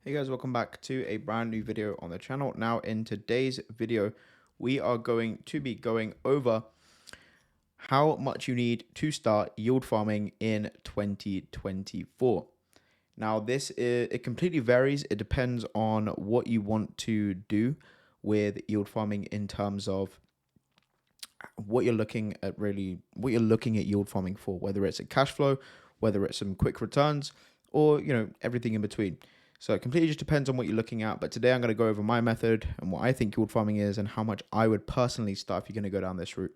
Hey guys, welcome back to a brand new video on the channel. Now in today's video, we are going to be going over how much you need to start yield farming in 2024. Now it completely varies. It depends on what you want to do with yield farming in terms of what you're looking at yield farming for, whether it's a cash flow, whether it's some quick returns, or everything in between. So it completely just depends on what you're looking at. But today I'm going to go over my method and what I think yield farming is and how much I would personally start if you're going to go down this route.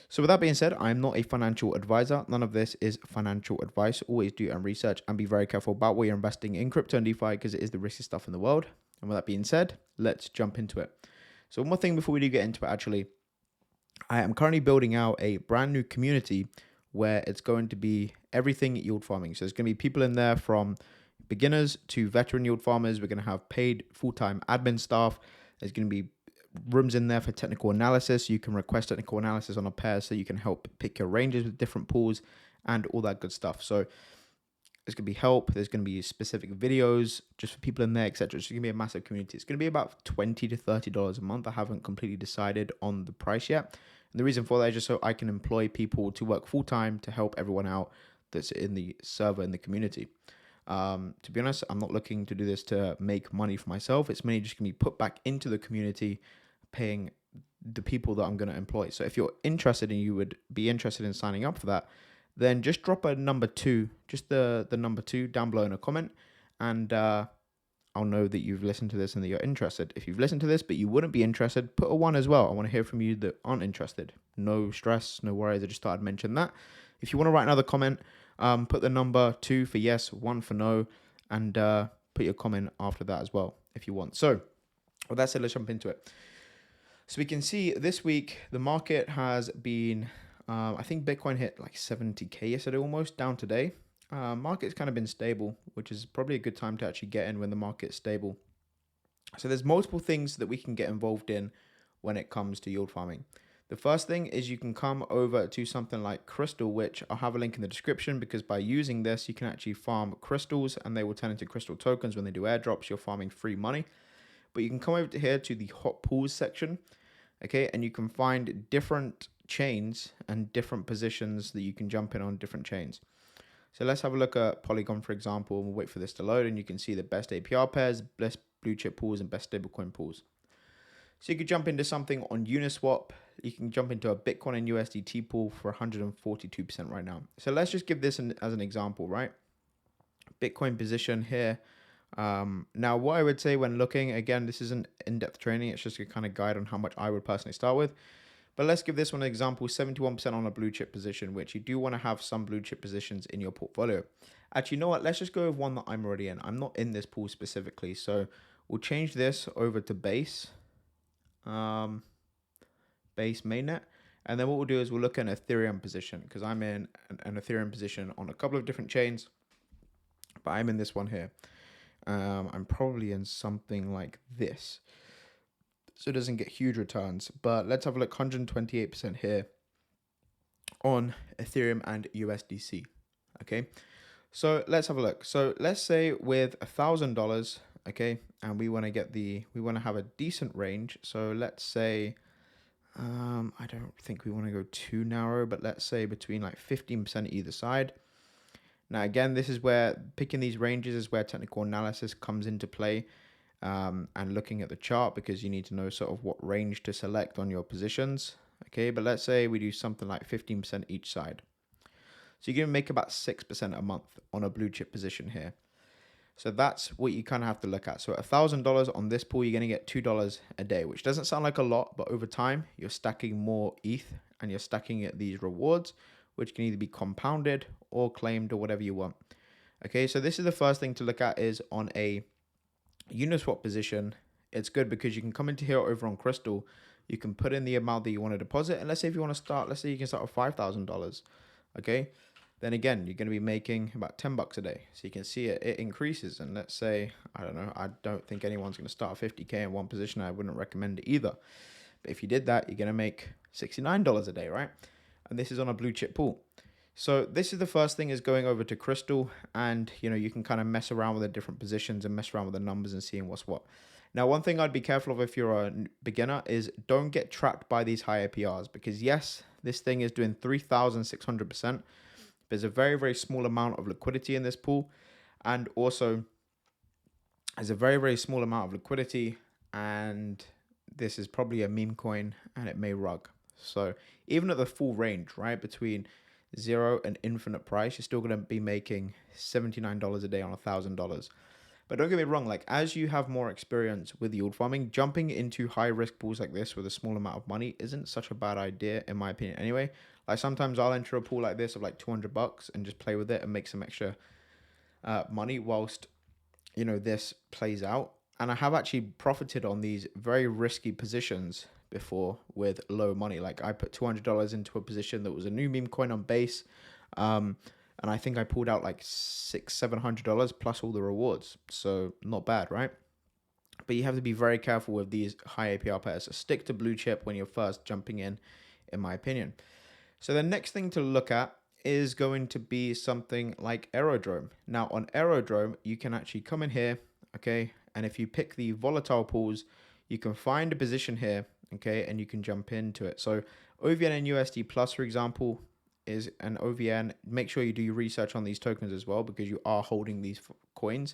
So with that being said, I'm not a financial advisor. None of this is financial advice. Always do your own research and be very careful about what you're investing in crypto and DeFi because it is the riskiest stuff in the world. And with that being said, let's jump into it. So one more thing before we do get into it, actually, I am currently building out a brand new community where it's going to be everything yield farming. So there's going to be people in there from beginners to veteran yield farmers. We're going to have paid full-time admin staff. There's going to be rooms in there for technical analysis. You can request technical analysis on a pair so you can help pick your ranges with different pools and all that good stuff. So there's going to be help. There's going to be specific videos just for people in there, etc. It's going to be a massive community. It's going to be about $20 to $30 a month. I haven't completely decided on the price yet. And the reason for that is just so I can employ people to work full time to help everyone out that's in the server in the community. To be honest, I'm not looking to do this to make money for myself. It's mainly just going to be put back into the community, paying the people that I'm going to employ. So if you're interested and you would be interested in signing up for that, then just drop a number 2, just the number 2 down below in a comment, and I'll know that you've listened to this and that you're interested. If you've listened to this but you wouldn't be interested, put a 1 as well. I want to hear from you that aren't interested. No stress, no worries. I just thought I'd mention that. If you want to write another comment, put the number 2 for yes, 1 for no, and put your comment after that as well if you want. So with that said, let's jump into it. So we can see this week the market has been, I think Bitcoin hit like 70K yesterday almost, down today. Market's kind of been stable, which is probably a good time to actually get in when the market's stable. So there's multiple things that we can get involved in when it comes to yield farming. The first thing is you can come over to something like Crystal, which I'll have a link in the description, because by using this, you can actually farm crystals and they will turn into crystal tokens. When they do airdrops, you're farming free money. But you can come over to here to the hot pools section, okay, and you can find different chains and different positions that you can jump in on different chains. So let's have a look at Polygon, for example. We'll wait for this to load, and you can see the best APR pairs, best blue chip pools, and best stablecoin pools. So you could jump into something on Uniswap. You can jump into a Bitcoin and USDT pool for 142% right now. So let's just give this as an example, right? Bitcoin position here. Now, what I would say when looking, again, this isn't in-depth training. It's just a kind of guide on how much I would personally start with. But let's give this one an example, 71% on a blue chip position, which you do want to have some blue chip positions in your portfolio. Actually, you know what? Let's just go with one that I'm already in. I'm not in this pool specifically. So we'll change this over to base, base mainnet. And then what we'll do is we'll look at an Ethereum position, because I'm in an Ethereum position on a couple of different chains, but I'm in this one here. I'm probably in something like this, so it doesn't get huge returns. But let's have a look, 128% here on Ethereum and USDC. Okay, so let's have a look. So let's say with $1,000, okay, and we want to have a decent range. So let's say, I don't think we want to go too narrow, but let's say between like 15% either side. Now, again, this is where picking these ranges is where technical analysis comes into play, and looking at the chart, because you need to know sort of what range to select on your positions. Okay, but let's say we do something like 15% each side. So you're going to make about 6% a month on a blue chip position here. So that's what you kind of have to look at. So $1,000 on this pool, you're going to get $2 a day, which doesn't sound like a lot, but over time, you're stacking more ETH and you're stacking these rewards, which can either be compounded or claimed or whatever you want. Okay, so this is the first thing to look at, is on a Uniswap position. It's good because you can come into here over on Crystal. You can put in the amount that you want to deposit. And let's say if you want to start, let's say you can start with $5,000. Okay, then again, you're going to be making about $10 a day. So you can see it increases. And let's say, I don't know, I don't think anyone's going to start 50K in one position. I wouldn't recommend it either. But if you did that, you're going to make $69 a day, right? And this is on a blue chip pool. So this is the first thing, is going over to Crystal, and you can kind of mess around with the different positions and mess around with the numbers and seeing what's what. Now, one thing I'd be careful of if you're a beginner is don't get trapped by these high APRs, because yes, this thing is doing 3,600%. There's a very, very small amount of liquidity in this pool, and also there's a very, very small amount of liquidity, and this is probably a meme coin and it may rug. So even at the full range, right, between zero and infinite price, you're still going to be making $79 a day on $1,000. But don't get me wrong, like as you have more experience with yield farming, jumping into high risk pools like this with a small amount of money isn't such a bad idea, in my opinion anyway. Like sometimes I'll enter a pool like this of like $200 and just play with it and make some extra money whilst this plays out. And I have actually profited on these very risky positions before with low money. Like I put $200 into a position that was a new meme coin on base, and I think I pulled out like $700 plus all the rewards. So not bad, right? But you have to be very careful with these high APR pairs. So stick to blue chip when you're first jumping in my opinion. So the next thing to look at is going to be something like Aerodrome. Now on Aerodrome, you can actually come in here, okay? And if you pick the volatile pools, you can find a position here, okay? And you can jump into it. So OVN and USD Plus, for example, is an OVN. Make sure you do your research on these tokens as well, because you are holding these coins.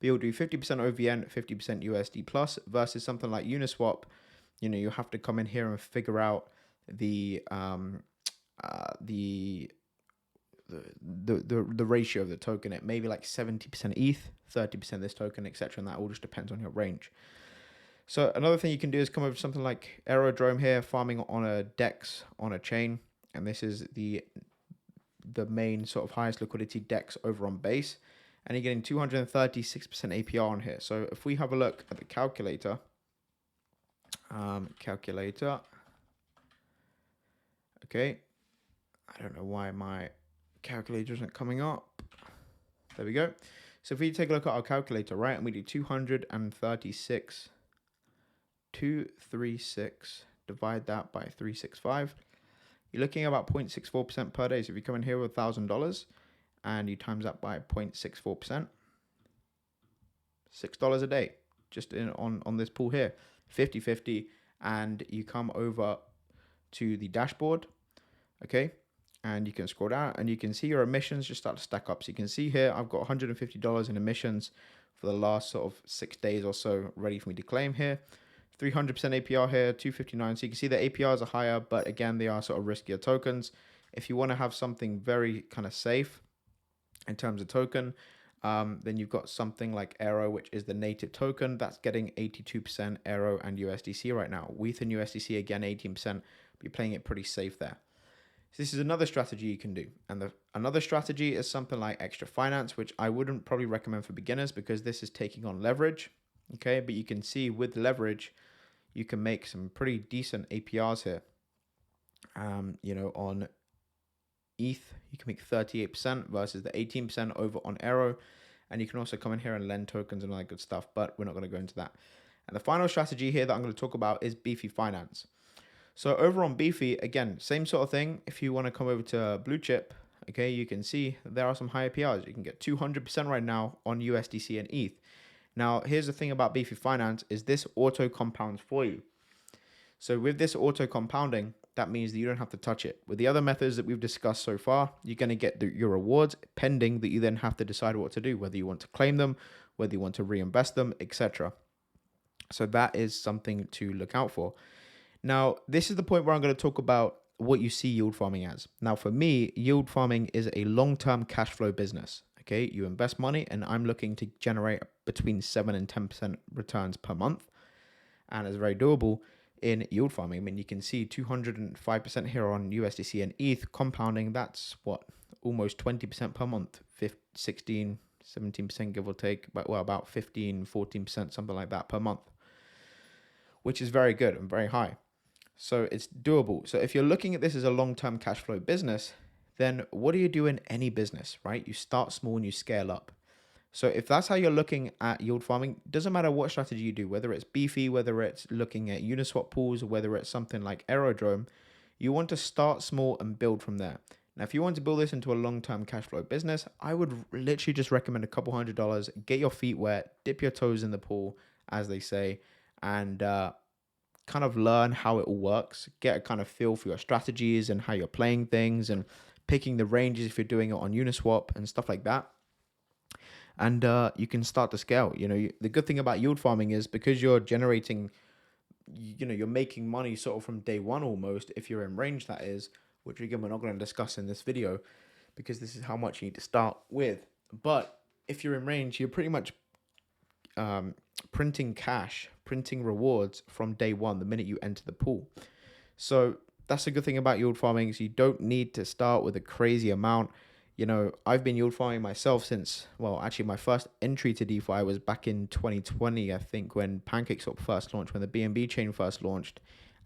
We'll do 50% OVN, 50% USD Plus versus something like Uniswap. You have to come in here and figure out the ratio of the token. It may be like 70% ETH, 30% this token, etc. And that all just depends on your range. So another thing you can do is come over to something like Aerodrome here, farming on a DEX on a chain. And this is the main sort of highest liquidity DEX over on base. And you're getting 236% APR on here. So if we have a look at the calculator, okay, I don't know why my calculator isn't coming up. There we go. So if we take a look at our calculator, right, and we do 236, divide that by 365, you're looking at about 0.64% per day. So if you come in here with $1,000 and you times that by 0.64%, $6 a day, just on this pool here, 50-50, and you come over to the dashboard, okay, and you can scroll down and you can see your emissions just start to stack up. So you can see here I've got $150 in emissions for the last sort of 6 days or so ready for me to claim here. 300% APR here, 259. So you can see the APRs are higher, but again, they are sort of riskier tokens. If you want to have something very kind of safe in terms of token, then you've got something like Aero, which is the native token. That's getting 82% Aero and USDC right now. WETH and USDC, again, 18%. But you're playing it pretty safe there. So this is another strategy you can do. And another strategy is something like Extra Finance, which I wouldn't probably recommend for beginners because this is taking on leverage. Okay, but you can see with leverage, you can make some pretty decent APRs here. On ETH, you can make 38% versus the 18% over on Aero. And you can also come in here and lend tokens and all that good stuff, but we're not going to go into that. And the final strategy here that I'm going to talk about is Beefy Finance. So over on Beefy, again, same sort of thing. If you want to come over to Blue Chip, okay, you can see there are some high APRs. You can get 200% right now on USDC and ETH. Now, here's the thing about Beefy Finance is this auto compounds for you. So with this auto compounding, that means that you don't have to touch it. With the other methods that we've discussed so far, you're going to get your rewards pending that you then have to decide what to do, whether you want to claim them, whether you want to reinvest them, etc. So that is something to look out for. Now, this is the point where I'm going to talk about what you see yield farming as. Now, for me, yield farming is a long-term cash flow business. Okay, you invest money, and I'm looking to generate between 7 and 10% returns per month, and it's very doable in yield farming. I mean, you can see 205% here on USDC and ETH compounding. That's what, almost 20% per month, 16, 17% give or take, but well, about 15, 14%, something like that per month, which is very good and very high. So it's doable. So if you're looking at this as a long-term cash flow business, then what do you do in any business, right? You start small and you scale up. So if that's how you're looking at yield farming, doesn't matter what strategy you do, whether it's Beefy, whether it's looking at Uniswap pools, or whether it's something like Aerodrome, you want to start small and build from there. Now, if you want to build this into a long-term cash flow business, I would literally just recommend a couple $100, get your feet wet, dip your toes in the pool, as they say, and kind of learn how it all works, get a kind of feel for your strategies and how you're playing things and picking the ranges if you're doing it on Uniswap and stuff like that. And you can start to scale. The good thing about yield farming is because you're generating, you're making money sort of from day one almost, if you're in range, that is, which again, we're not going to discuss in this video because this is how much you need to start with. But if you're in range, you're pretty much printing cash, printing rewards from day one, the minute you enter the pool. So that's a good thing about yield farming is you don't need to start with a crazy amount. I've been yield farming myself since, well, actually my first entry to DeFi was back in 2020, I think, when PancakeSwap first launched, when the BNB chain first launched,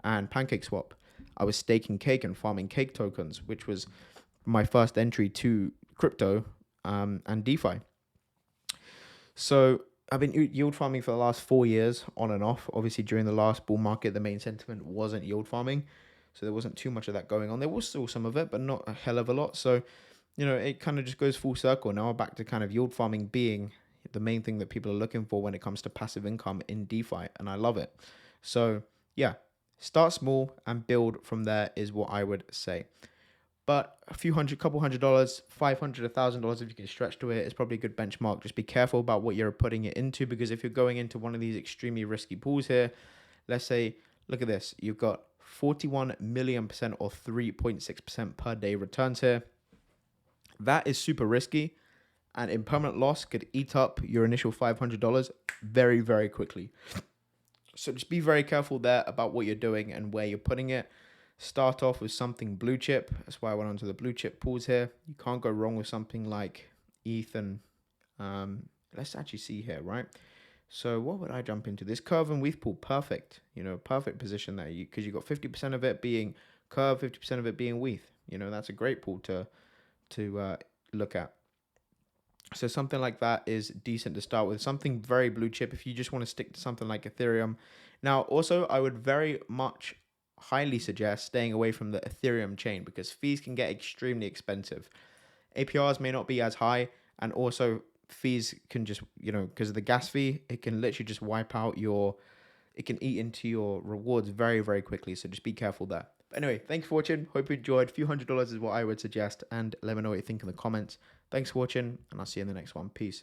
and PancakeSwap. I was staking cake and farming cake tokens, which was my first entry to crypto and DeFi. So I've been yield farming for the last 4 years on and off. Obviously, during the last bull market, the main sentiment wasn't yield farming. So there wasn't too much of that going on. There was still some of it, but not a hell of a lot. So, it kind of just goes full circle. Now we're back to kind of yield farming being the main thing that people are looking for when it comes to passive income in DeFi. And I love it. So yeah, start small and build from there is what I would say. But couple $100, $500, $1,000, if you can stretch to it, is probably a good benchmark. Just be careful about what you're putting it into, because if you're going into one of these extremely risky pools here, let's say, look at this, you've got 41 million percent or 3.6% per day returns here. That is super risky, and impermanent loss could eat up your initial $500 very, very quickly. So just be very careful there about what you're doing and where you're putting it. Start off with something blue chip. That's why I went onto the blue chip pools here. You can't go wrong with something like ETH and let's actually see here, right? So what would I jump into? This Curve and ETH pool, perfect. Perfect position there, because you got 50% of it being Curve, 50% of it being ETH. That's a great pool to look at. So something like that is decent to start with. Something very blue chip if you just want to stick to something like Ethereum. Now, also, I would very much highly suggest staying away from the Ethereum chain, because fees can get extremely expensive. APRs may not be as high, and also fees can just, because of the gas fee, it can literally just wipe out it can eat into your rewards very, very quickly. So just be careful there. But anyway, thanks for watching. Hope you enjoyed. A few $100 is what I would suggest, and let me know what you think in the comments. Thanks for watching, and I'll see you in the next one. Peace.